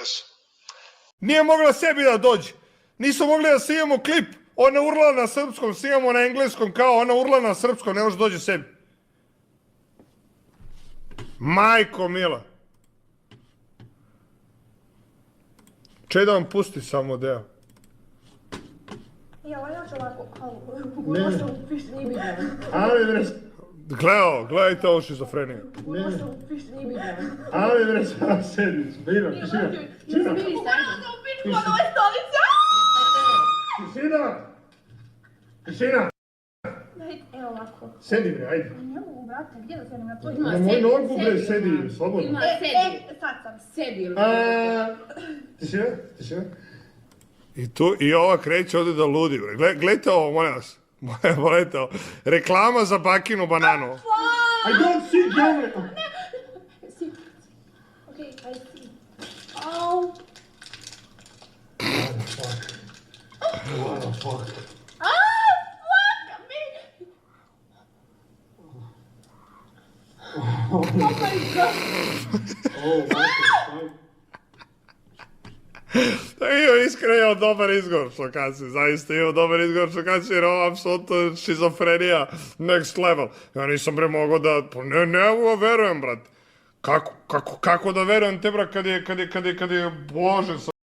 interesuje. Nije mogla sebi da dođe. Nisu mogli da snimamo klip. Ona urla na srpskom, snimamo na engleskom kao ona urla na srpskom, ne može dođe sebi. Majko mila. Če da vam pusti samo deo? Ja, ja ću ovako, uglavnom sam pišti nije vidjela. Ali bre, Gledajte ovo šizofreniju. Uglavnom sam pišti nije vidjela. ali bre, sada sedi, Mira, tišina, tišina, Pod ovoj stolici! tišina, tišina, Evo ovako. sedi bre, ajde. Ne mogu, brate, gdje da sedim na tvoj Na moj nogu bre, sedi, slobodno. Sad sam. Sedi. Tišina, tišina. I ova kreće ovdje da ludi. Gledajte ovo, molim vas. Gledajte ovo. Reklama za bakinu bananu. I don't see camera. Okay, I see. Oh. What the fuck? Fuck me! Oh my god. Iskreno imao dobar izgovor što kaže, zaista imao dobar izgovor što kaže, jer ovo apsolutno šizofrenija next level. Ja nisam bre mogao da, ne mogu da verujem, brat. Kako da verujem te, brat, kad je, Bože,